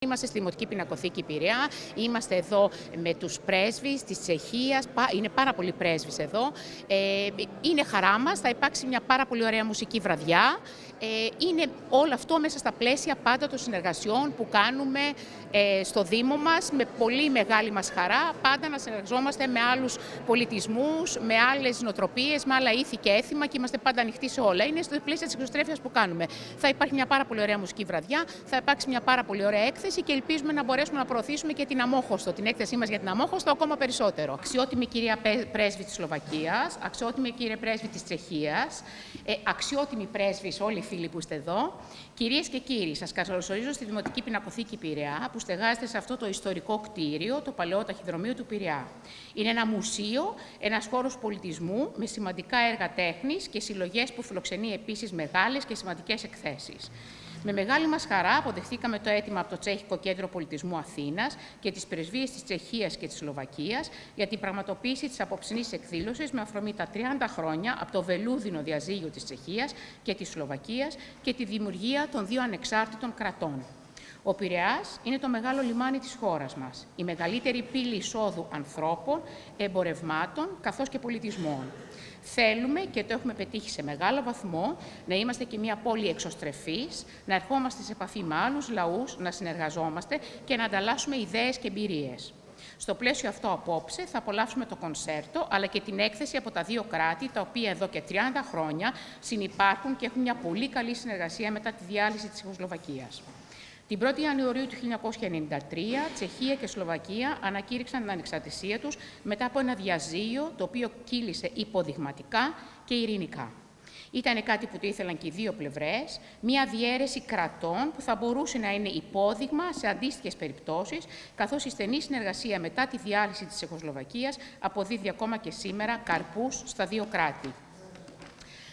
Είμαστε στη Δημοτική Πινακοθήκη Πειραιά, είμαστε εδώ με τους πρέσβεις της Τσεχίας, είναι πάρα πολλοί πρέσβεις εδώ. Είναι χαρά μας, θα υπάρξει μια πάρα πολύ ωραία μουσική βραδιά. Είναι όλο αυτό μέσα στα πλαίσια πάντα των συνεργασιών που κάνουμε στο Δήμο μας, με πολύ μεγάλη μας χαρά, πάντα να συνεργαζόμαστε με άλλους πολιτισμούς, με άλλες νοοτροπίες, με άλλα ήθη και έθιμα και είμαστε πάντα ανοιχτοί σε όλα. Είναι στο πλαίσιο της εξωστρέφειας που κάνουμε. Θα υπάρχει μια πάρα πολύ ωραία μουσική βραδιά, θα υπάρξει μια πάρα πολύ ωραία έκθεση και ελπίζουμε να μπορέσουμε να προωθήσουμε και την Αμόχωστο, την έκθεσή μας για την Αμόχωστο ακόμα περισσότερο. Αξιότιμη κυρία Πρέσβη της Σλοβακίας, αξιότιμη κύριε Πρέσβη της Τσεχίας, αξιότιμοι πρέσβεις, όλοι οι φίλοι που είστε εδώ, κυρίες και κύριοι, σας καλωσορίζω στη Δημοτική Πινακοθήκη Πειραιά, που στεγάζεται σε αυτό το ιστορικό κτίριο, το παλαιό ταχυδρομείο του Πειραιά. Είναι ένα μουσείο, ένας χώρος πολιτισμού με σημαντικά έργα τέχνης και συλλογές που φιλοξενεί επίσης μεγάλες και σημαντικές εκθέσεις. Με μεγάλη μας χαρά αποδεχθήκαμε το αίτημα από το Τσέχικο Κέντρο Πολιτισμού Αθήνας και τις Πρεσβείες της Τσεχίας και της Σλοβακίας για την πραγματοποίηση της απόψινής εκδήλωσης με αφορμή τα 30 χρόνια από το βελούδινο διαζύγιο της Τσεχίας και της Σλοβακίας και τη δημιουργία των δύο ανεξάρτητων κρατών. Ο Πειραιάς είναι το μεγάλο λιμάνι της χώρας μας, η μεγαλύτερη πύλη εισόδου ανθρώπων, εμπορευμάτων καθώς και πολιτισμών. Θέλουμε, και το έχουμε πετύχει σε μεγάλο βαθμό, να είμαστε και μια πόλη εξωστρεφής, να ερχόμαστε σε επαφή με άλλους λαούς, να συνεργαζόμαστε και να ανταλλάσσουμε ιδέες και εμπειρίες. Στο πλαίσιο αυτό απόψε θα απολαύσουμε το κονσέρτο, αλλά και την έκθεση από τα δύο κράτη, τα οποία εδώ και 30 χρόνια συνυπάρχουν και έχουν μια πολύ καλή συνεργασία μετά τη διάλυση της Τσεχοσλοβακίας. Την 1η Ιανουαρίου του 1993, Τσεχία και Σλοβακία ανακήρυξαν την ανεξαρτησία τους μετά από ένα διαζύγιο το οποίο κύλησε υποδειγματικά και ειρηνικά. Ήταν κάτι που το ήθελαν και οι δύο πλευρές, μια διαίρεση κρατών που θα μπορούσε να είναι υπόδειγμα σε αντίστοιχες περιπτώσεις, καθώς η στενή συνεργασία μετά τη διάλυση της Τσεχοσλοβακίας αποδίδει ακόμα και σήμερα καρπούς στα δύο κράτη.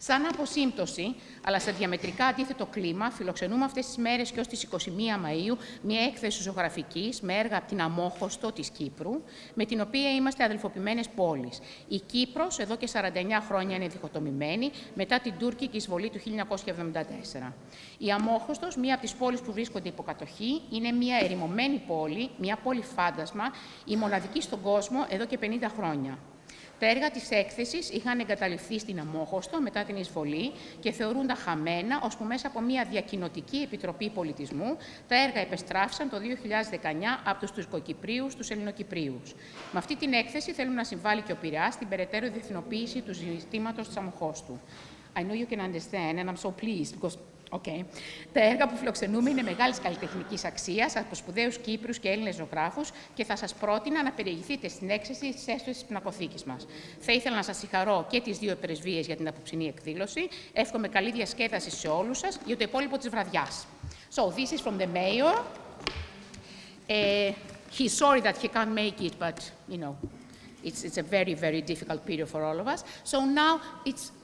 Σαν αποσύμπτωση, αλλά σε διαμετρικά αντίθετο κλίμα, φιλοξενούμε αυτές τις μέρες και ως τις 21 Μαΐου μια έκθεση ζωγραφικής με έργα από την Αμόχωστο της Κύπρου, με την οποία είμαστε αδελφοποιημένες πόλεις. Η Κύπρος εδώ και 49 χρόνια είναι διχοτομημένη μετά την τουρκική εισβολή του 1974. Η Αμόχωστος, μία από τις πόλεις που βρίσκονται υποκατοχή, είναι μια ερημωμένη πόλη, μια πόλη φάντασμα, η μοναδική στον κόσμο εδώ και 50 χρόνια. Τα έργα της έκθεσης είχαν εγκαταλειφθεί στην Αμόχωστο μετά την εισβολή και θεωρούνταν χαμένα, ώσπου μέσα από μια διακοινοτική επιτροπή πολιτισμού τα έργα επεστράφησαν το 2019 από τους Τουρκοκυπρίους στους Ελληνοκυπρίους. Με αυτή την έκθεση θέλουμε να συμβάλλει και ο Πειραιάς στην περαιτέρω διεθνοποίηση του ζητήματος της Αμόχωστου. I know you can understand, and I'm so pleased because okay. Τα έργα που φιλοξενούμε είναι μεγάλης καλλιτεχνικής αξίας από σπουδαίους Κύπρους και Έλληνες ζωγράφους και θα σας πρότεινα να περιηγηθείτε στην έκθεση της έστωσης της Πινακοθήκης μας. Θα ήθελα να σας συγχαρώ και τις δύο πρεσβείες για την απόψινή εκδήλωση. Εύχομαι καλή διασκέδαση σε όλους σας για το υπόλοιπο της βραδιάς. So, this is from the mayor. He's sorry that he can't make it, but, you know, it's a very, very difficult period for all of us. So now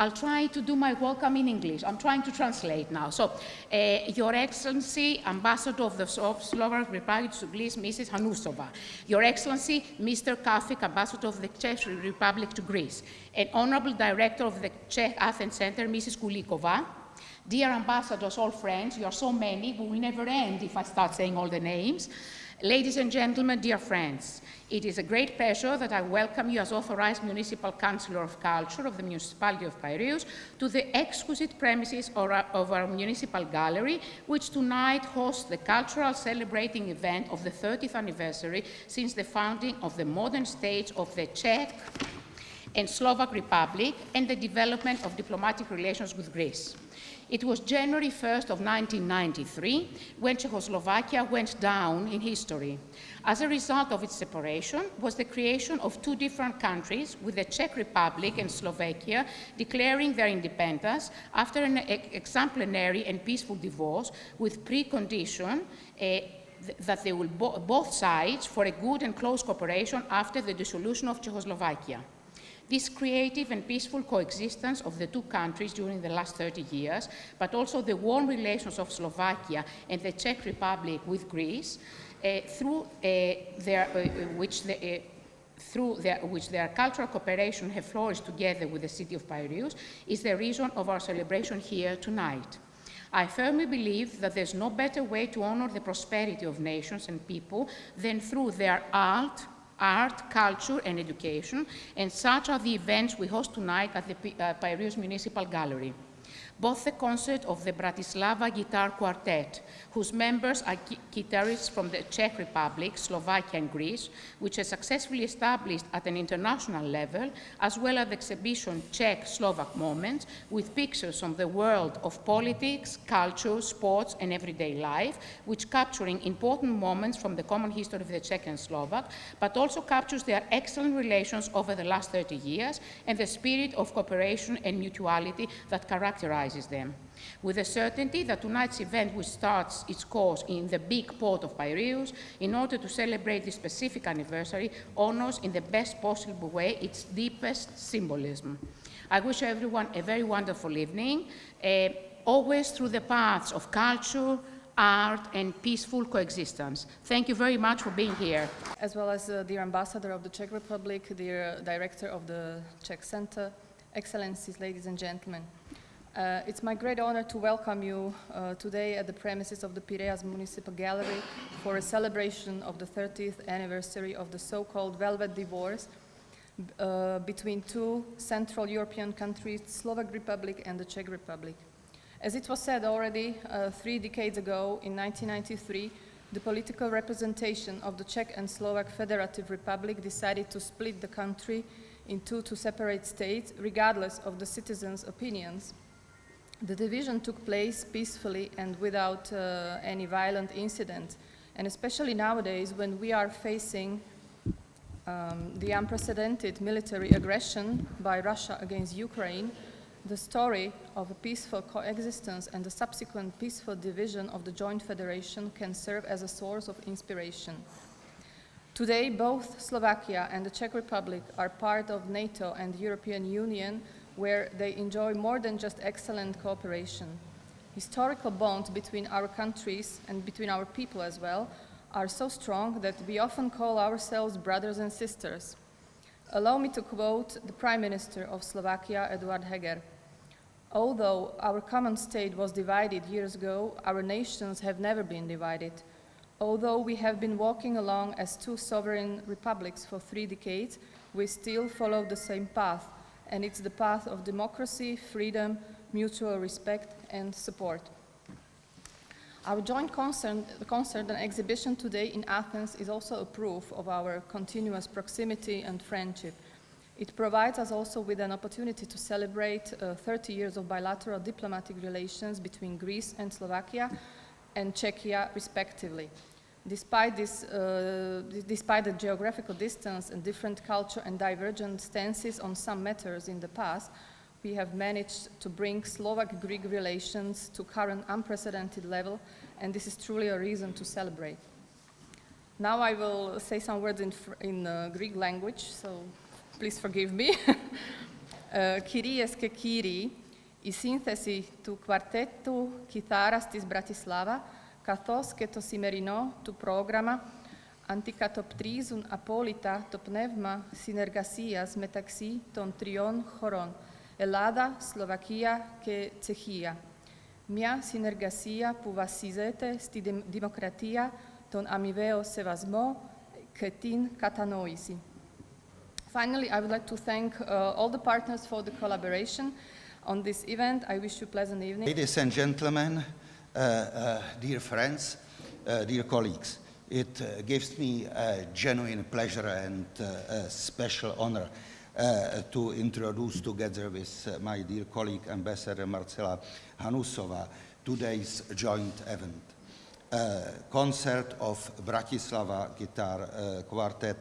I'll try to do my welcome in English. I'm trying to translate now. So, Your Excellency, Ambassador of the Slovak Republic to Greece, Mrs. Hanusova. Your Excellency, Mr. Kafik, Ambassador of the Czech Republic to Greece. And Honorable Director of the Czech Athens Center, Mrs. Kulikova. Dear ambassadors, all friends, you are so many, we will never end if I start saying all the names. Ladies and gentlemen, dear friends, it is a great pleasure that I welcome you as authorized Municipal Councillor of Culture of the Municipality of Piraeus to the exquisite premises of our Municipal Gallery, which tonight hosts the cultural celebrating event of the 30th anniversary since the founding of the modern states of the Czech and Slovak Republic and the development of diplomatic relations with Greece. It was January 1st of 1993 when Czechoslovakia went down in history. As a result of its separation was the creation of two different countries, with the Czech Republic and Slovakia declaring their independence after an exemplary and peaceful divorce with precondition that they will both sides for a good and close cooperation after the dissolution of Czechoslovakia. This creative and peaceful coexistence of the two countries during the last 30 years, but also the warm relations of Slovakia and the Czech Republic with Greece, through which their cultural cooperation have flourished together with the city of Piraeus, is the reason of our celebration here tonight. I firmly believe that there's no better way to honor the prosperity of nations and people than through their art, culture, and education, and such are the events we host tonight at the Piraeus Municipal Gallery. Both the concert of the Bratislava Guitar Quartet, whose members are guitarists from the Czech Republic, Slovakia, and Greece, which is successfully established at an international level, as well as the exhibition Czech-Slovak Moments, with pictures from the world of politics, culture, sports, and everyday life, which capturing important moments from the common history of the Czech and Slovak, but also captures their excellent relations over the last 30 years and the spirit of cooperation and mutuality that characterizes them. With the certainty that tonight's event, which starts its course in the big port of Piraeus, in order to celebrate this specific anniversary, honors in the best possible way its deepest symbolism. I wish everyone a very wonderful evening, always through the paths of culture, art, and peaceful coexistence. Thank you very much for being here. As well as dear Ambassador of the Czech Republic, dear Director of the Czech Center, Excellencies, ladies and gentlemen. It's my great honor to welcome you today at the premises of the Piraeus Municipal Gallery for a celebration of the 30th anniversary of the so-called Velvet Divorce between two Central European countries, Slovak Republic and the Czech Republic. As it was said already 3 decades ago, in 1993, the political representation of the Czech and Slovak Federative Republic decided to split the country into two separate states, regardless of the citizens' opinions. The division took place peacefully and without any violent incident, and especially nowadays when we are facing the unprecedented military aggression by Russia against Ukraine, the story of a peaceful coexistence and the subsequent peaceful division of the joint federation can serve as a source of inspiration. Today, both Slovakia and the Czech Republic are part of NATO and the European Union, where they enjoy more than just excellent cooperation. Historical bonds between our countries and between our people as well are so strong that we often call ourselves brothers and sisters. Allow me to quote the Prime Minister of Slovakia, Eduard Heger. Although our common state was divided years ago, our nations have never been divided. Although we have been walking along as two sovereign republics for 3 decades, we still follow the same path, and it's the path of democracy, freedom, mutual respect, and support. Our joint concert and exhibition today in Athens is also a proof of our continuous proximity and friendship. It provides us also with an opportunity to celebrate 30 years of bilateral diplomatic relations between Greece and Slovakia and Czechia, respectively. Despite the geographical distance and different culture and divergent stances on some matters in the past, we have managed to bring Slovak-Greek relations to current unprecedented level, and this is truly a reason to celebrate. Now I will say some words in Greek language, so please forgive me. Κυρίες και κύριοι, η σύνθεση του κουαρτέτου κιθάρας της Μπρατισλάβα καθώς και το σημερινό του πρόγραμμα αντικατοπτρίζουν απόλυτα το πνεύμα συνεργασίας μεταξύ των τριών χωρών, Ελλάδα, Σλοβακία και Τσεχία. Μια συνεργασία που βασίζεται στη δημοκρατία, τον αμοιβαίο σεβασμό και την κατανόηση. Finally, I would like to thank all the partners for the collaboration on this event. I wish you a pleasant evening. Ladies and gentlemen, dear friends, dear colleagues, it gives me a genuine pleasure and a special honor to introduce together with my dear colleague Ambassador Marcela Hanusova today's joint event. Concert of Bratislava Guitar Quartet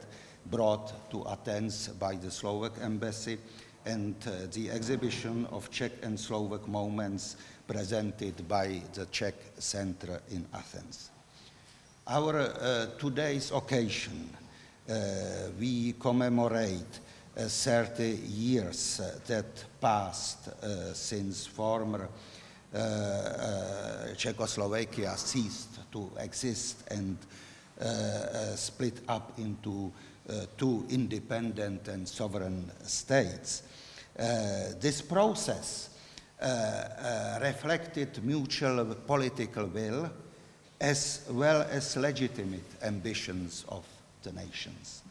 brought to Athens by the Slovak Embassy and the exhibition of Czech and Slovak moments presented by the Czech Center in Athens. Our today's occasion, we commemorate 30 years that passed since former Czechoslovakia ceased to exist and split up into two independent and sovereign states. This process reflected mutual political will as well as legitimate ambitions of the nations.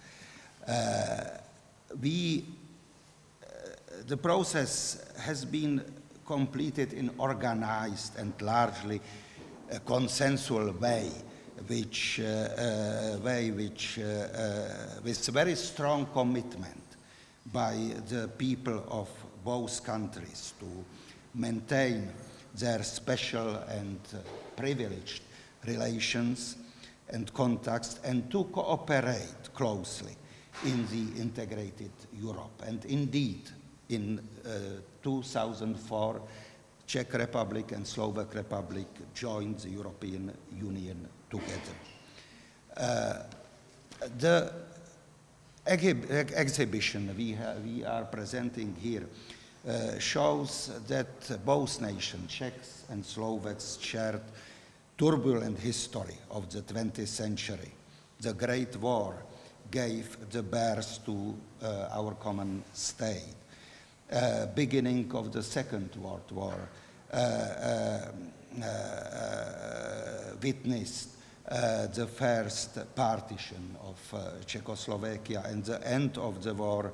The process has been completed in organized and largely consensual way, with very strong commitment by the people of both countries to maintain their special and privileged relations and contacts and to cooperate closely in the integrated Europe. And indeed, in 2004, Czech Republic and Slovak Republic joined the European Union together. The exhibition we are presenting here shows that both nations, Czechs and Slovaks, shared turbulent history of the 20th century. The Great War gave the birth to our common state. Beginning of the Second World War witnessed the first partition of Czechoslovakia and the end of the war,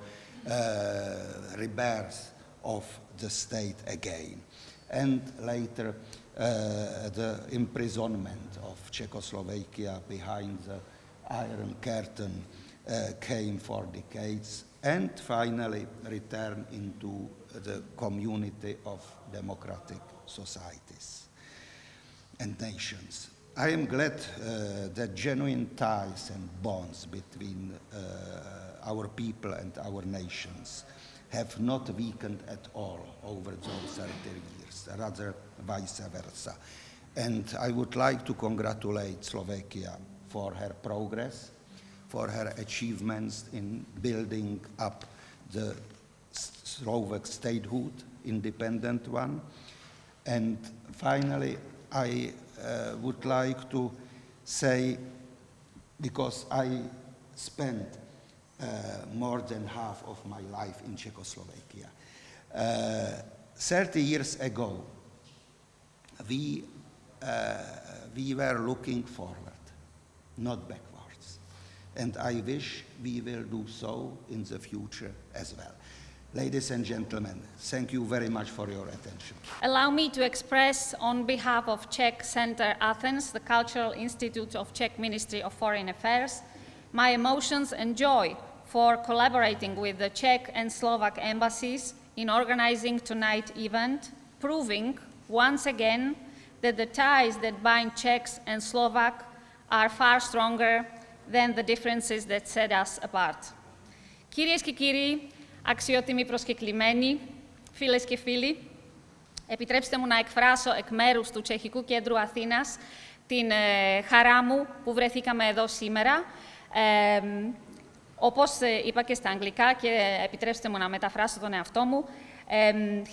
rebirth of the state again. And later, the imprisonment of Czechoslovakia behind the Iron Curtain came for decades, and finally return into the community of democratic societies and nations. I am glad that genuine ties and bonds between our people and our nations have not weakened at all over those 30 years, rather vice versa. And I would like to congratulate Slovakia for her progress, for her achievements in building up the Slovak statehood, independent one. And finally, I would like to say, because I spent more than half of my life in Czechoslovakia, 30 years ago, we were looking forward, not backwards. And I wish we will do so in the future as well. Ladies and gentlemen, thank you very much for your attention. Allow me to express on behalf of Czech Center Athens, the Cultural Institute of Czech Ministry of Foreign Affairs, my emotions and joy for collaborating with the Czech and Slovak embassies in organizing tonight's event, proving once again that the ties that bind Czechs and Slovak are far stronger than the differences that set us apart. Κυρίες και κύριοι, αξιότιμοι προσκεκλημένοι, φίλες και φίλοι, επιτρέψτε μου να εκφράσω εκ μέρους του Τσεχικού Κέντρου Αθήνας την χαρά μου που βρεθήκαμε εδώ σήμερα. Όπως είπα και στα αγγλικά και επιτρέψτε μου να μεταφράσω τον εαυτό μου,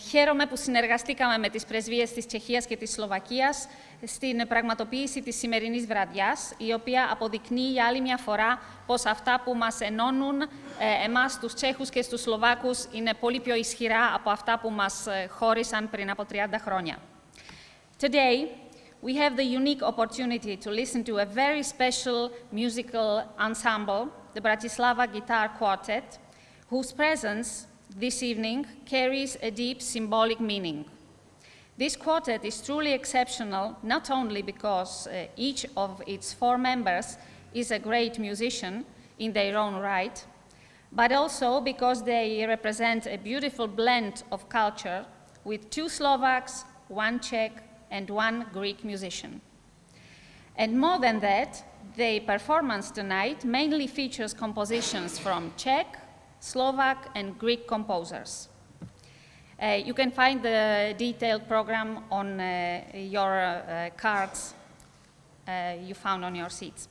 χαίρομαι που συνεργαστήκαμε με τις πρεσβείες της Τσεχίας και της Σλοβακίας στην πραγματοποίηση της σημερινής βραδιάς, η οποία αποδεικνύει για άλλη μια φορά πως αυτά που μας ενώνουν εμάς τους Τσέχους και τους Σλοβάκους είναι πολύ πιο ισχυρά από αυτά που μας χώρισαν πριν από 30 χρόνια. Today, we have the unique opportunity to listen to a very special musical ensemble, the Bratislava Guitar Quartet, whose presence this evening carries a deep symbolic meaning. This quartet is truly exceptional, not only because each of its 4 members is a great musician in their own right, but also because they represent a beautiful blend of culture with 2 Slovaks, 1 Czech, and 1 Greek musician. And more than that, the performance tonight mainly features compositions from Czech, Slovak, and Greek composers. You can find the detailed program on your cards you found on your seats.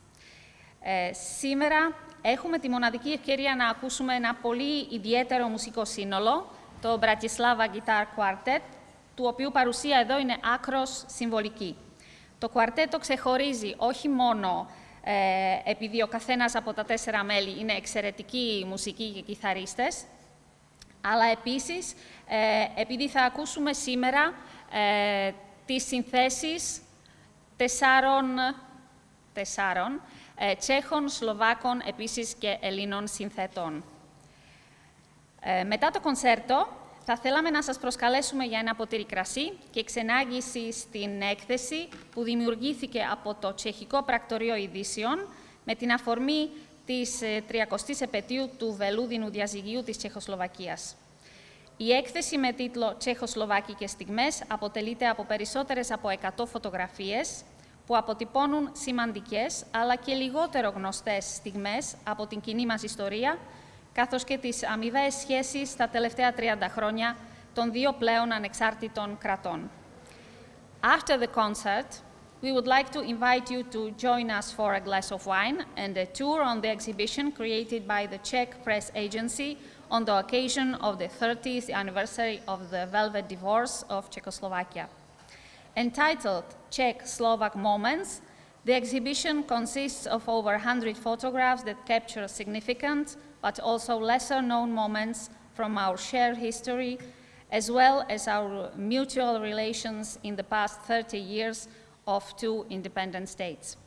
Σήμερα έχουμε τη μοναδική ευκαιρία να ακούσουμε ένα πολύ ιδιαίτερο μουσικό σύνολο, το Bratislava Guitar Quartet, του οποίου παρουσία εδώ είναι άκρως συμβολική. Το κουαρτέτο ξεχωρίζει όχι μόνο επειδή ο καθένας από τα 4 μέλη είναι εξαιρετικοί μουσικοί και κιθαρίστες, αλλά επίσης επειδή θα ακούσουμε σήμερα τις συνθέσεις τεσσάρων Τσέχων, Σλοβάκων, επίσης και Ελλήνων συνθετών. Μετά το κονσέρτο, θα θέλαμε να σας προσκαλέσουμε για ένα ποτήρι κρασί και ξενάγηση στην έκθεση που δημιουργήθηκε από το Τσεχικό Πρακτορείο Ειδήσεων με την αφορμή της 30ης επετείου του βελούδινου διαζυγίου της Τσεχοσλοβακίας. Η έκθεση με τίτλο «Τσεχοσλοβακικές στιγμές» αποτελείται από περισσότερες από 100 φωτογραφίες που αποτυπώνουν σημαντικές αλλά και λιγότερο γνωστές στιγμές από την κοινή μας ιστορία, καθώς και τις αμοιβαίες σχέσεις τα τελευταία 30 χρόνια των δύο πλέον ανεξάρτητων κρατών. After the concert, we would like to invite you to join us for a glass of wine and a tour on the exhibition created by the Czech Press Agency on the occasion of the 30th anniversary of the Velvet Divorce of Czechoslovakia. Entitled Czech-Slovak Moments, the exhibition consists of over 100 photographs that capture significant but also lesser-known moments from our shared history, as well as our mutual relations in the past 30 years of two independent states.